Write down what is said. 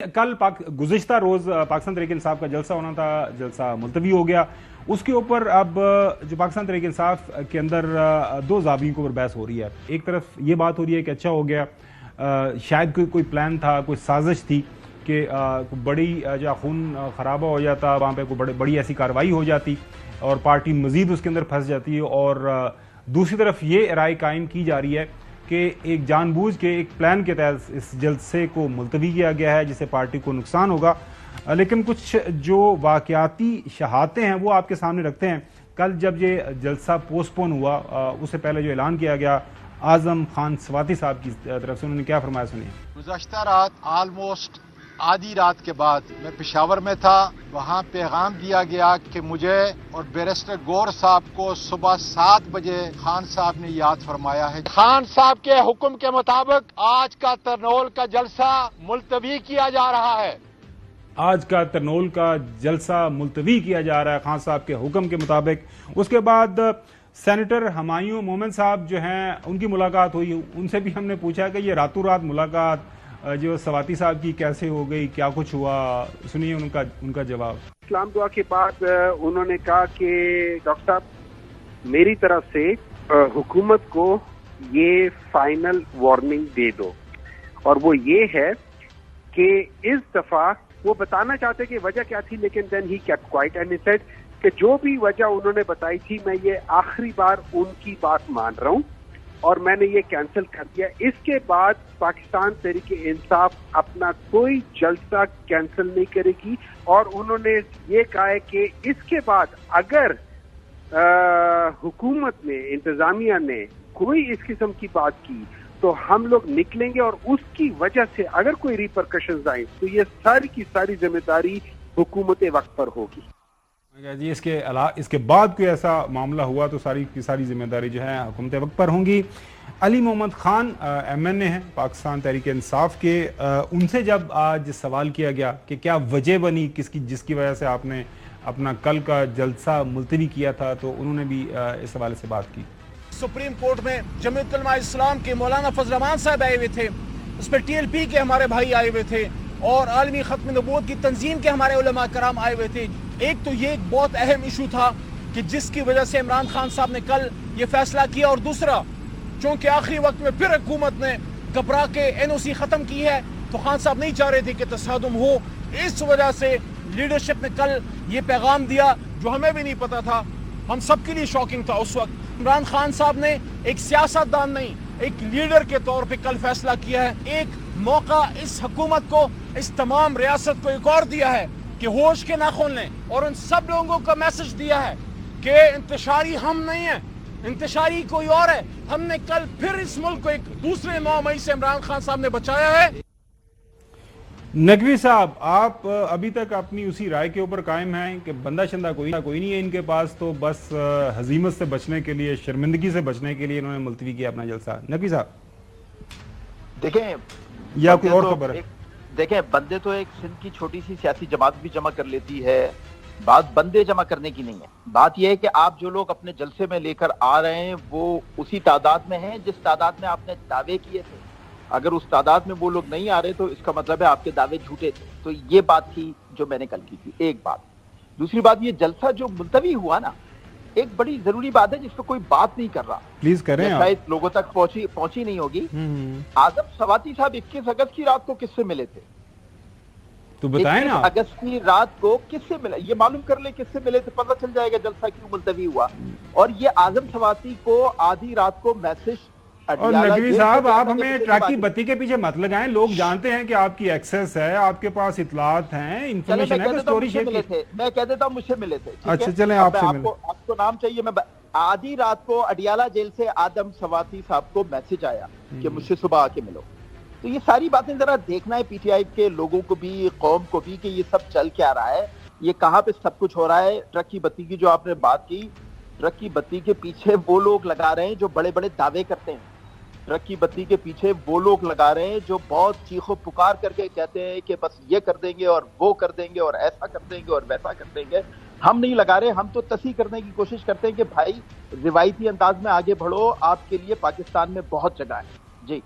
कल गुज़िश्ता रोज पाकिस्तान तहरीक इंसाफ का जलसा होना था, जलसा मुलतवी हो गया। उसके ऊपर अब जो पाकिस्तान तहरीक इंसाफ के अंदर दो ज़ावियों के ऊपर बहस हो रही है। एक तरफ ये बात हो रही है कि अच्छा हो गया, शायद कोई प्लान था, कोई साजिश थी कि बड़ी जो खून खराबा हो जाता, वहाँ पे कोई बड़ी ऐसी कार्रवाई हो जाती और पार्टी मज़ीद उसके अंदर फंस जाती है। और दूसरी तरफ ये राय कायम की जा रही है कि एक जानबूझ के एक प्लान के तहत इस जलसे को मुलतवी किया गया है जिससे पार्टी को नुकसान होगा। लेकिन कुछ जो वाक़याती शहादतें हैं वो आपके सामने रखते हैं। कल जब ये जलसा पोस्टपोन हुआ, उससे पहले जो ऐलान किया गया आज़म खान स्वाति साहब की तरफ से, उन्होंने क्या फरमाया सुनिए। गुज़श्ता रात ऑलमोस्ट आधी रात के बाद मैं पेशावर में था। वहाँ पैगाम दिया गया कि मुझे और बैरिस्टर गौर साहब को सुबह 7 बजे खान साहब ने याद फरमाया है। खान साहब के हुक्म के मुताबिक आज का तरनोल का जलसा मुलतवी किया जा रहा है। आज का तरनोल का जलसा मुलतवी किया जा रहा है खान साहब के हुक्म के मुताबिक। उसके बाद सेनेटर हुमायूं मोमिन साहब जो हैं, उनकी मुलाकात हुई। उनसे भी हमने पूछा कि ये रातों रात मुलाकात जो स्वाति साहब की कैसे हो गई, क्या कुछ हुआ, सुनिए उनका जवाब। इस्लाम दुआ के बाद उन्होंने कहा कि डॉक्टर साहब मेरी तरफ से हुकूमत को ये फाइनल वार्निंग दे दो, और वो ये है कि इस दफा वो बताना चाहते कि वजह क्या थी, लेकिन then he kept quiet and he said कि जो भी वजह उन्होंने बताई थी मैं ये आखिरी बार उनकी बात मान रहा हूँ और मैंने ये कैंसिल कर दिया। इसके बाद पाकिस्तान तहरीक इंसाफ अपना कोई जलसा कैंसिल नहीं करेगी। और उन्होंने ये कहा है कि इसके बाद अगर हुकूमत ने, इंतजामिया ने कोई इस किस्म की बात की तो हम लोग निकलेंगे और उसकी वजह से अगर कोई रिपरकशंस आए तो ये सारी की सारी जिम्मेदारी हुकूमत वक्त पर होगी। जी, इसके बाद कोई ऐसा मामला हुआ तो सारी की सारी जिम्मेदारी जो है हुकूमत वक्त पर होंगी। अली मोहम्मद खान MNA हैं पाकिस्तान तहरीक इंसाफ के, उनसे जब आज सवाल किया गया कि क्या वजह बनी जिसकी वजह से आपने अपना कल का जलसा मुलतवी किया था, तो उन्होंने भी इस हवाले से बात की। सुप्रीम कोर्ट में जमीयत उलमा इस्लाम के मौलाना फजल रहमान साहब आए हुए थे, उस पर TLP के हमारे भाई आए हुए थे और आलमी खत्म नबूवत की तंजीम के हमारे उलमा कराम आए हुए थे। एक तो ये एक बहुत अहम इशू था कि जिसकी वजह से इमरान खान साहब ने कल ये फैसला किया, और दूसरा चूंकि आखिरी वक्त में फिर हुकूमत ने घबरा के NOC खत्म की है तो खान साहब नहीं चाह रहे थे कि तसादुम हो। इस वजह से लीडरशिप ने कल ये पैगाम दिया जो हमें भी नहीं पता था, हम सबके लिए शॉकिंग था उस वक्त। इमरान खान साहब ने एक सियासतदान नहीं, एक लीडर के तौर पे कल फैसला किया है। एक मौका इस हुकूमत को, इस तमाम रियासत को एक और दिया है कि होश के नाखून लें, और उन सब लोगों का मैसेज दिया है कि इंतशारी हम नहीं है, इंतशारी कोई और है। हमने कल फिर इस मुल्क को एक दूसरे 9 मई से इमरान खान साहब ने बचाया है। नकवी साहब, आप अभी तक अपनी उसी राय के ऊपर कायम हैं कि बंदा शंदा कोई नहीं है इनके पास, तो बस हजीमत से बचने के लिए, शर्मिंदगी से बचने के लिए इन्होंने मुलतवी किया अपना जलसा। नकवी साहब देखें, या कोई और खबर है? देखें, बंदे तो एक सिंध की छोटी सी सियासी जमात भी जमा कर लेती है, बात बंदे जमा करने की नहीं है। बात यह है कि आप जो लोग अपने जलसे में लेकर आ रहे हैं वो उसी तादाद में हैं जिस तादाद में आपने दावे किए थे। अगर उस तादाद में वो लोग नहीं आ रहे तो इसका मतलब है आपके दावे झूठे थे। तो ये बात थी जो मैंने कल की थी, एक बात। दूसरी बात, ये जलसा जो मुलतवी हुआ ना, एक बड़ी जरूरी बात है जिस पर कोई बात नहीं कर रहा। प्लीज करें, शायद लोगों तक पहुंची नहीं होगी। आजम स्वाति साहब 21 अगस्त की रात को किससे मिले थे? तो बताएं ना। 21 अगस्त की रात को किससे मिला, ये मालूम कर ले किससे मिले थे, पता चल जाएगा जलसा क्यों मुलतवी हुआ। और ये आजम स्वाति को आधी रात को मैसेज। और नकवी साहब, आप हमें ट्रक की बत्ती के पीछे मत लगाएं। लोग जानते हैं कि आपकी एक्सेस है, आपके पास इतलात हैं, इंफॉर्मेशन है, स्टोरी शेयर थे। मैं कह देता हूं मुझसे मिले थे। अच्छा चलें, आपको नाम चाहिए। मैं आधी रात को अडियाला जेल से आदम स्वाति साहब को मैसेज आया कि मुझसे सुबह आके मिलो। तो ये सारी बातें जरा देखना है PTI के लोगों को भी, कौम को भी, कि ये सब चल क्या रहा है, ये कहाँ पे सब कुछ हो रहा है। ट्रक की बत्ती की जो आपने बात की, ट्रक की बत्ती के पीछे वो लोग लगा रहे हैं जो बड़े बड़े दावे करते हैं। ट्रक की बत्ती के पीछे वो लोग लगा रहे हैं जो बहुत चीखो पुकार करके कहते हैं कि बस ये कर देंगे और वो कर देंगे और ऐसा कर देंगे और वैसा कर देंगे। हम नहीं लगा रहे, हम तो तसी करने की कोशिश करते हैं कि भाई रिवायती अंदाज में आगे बढ़ो, आपके लिए पाकिस्तान में बहुत जगह है। जी।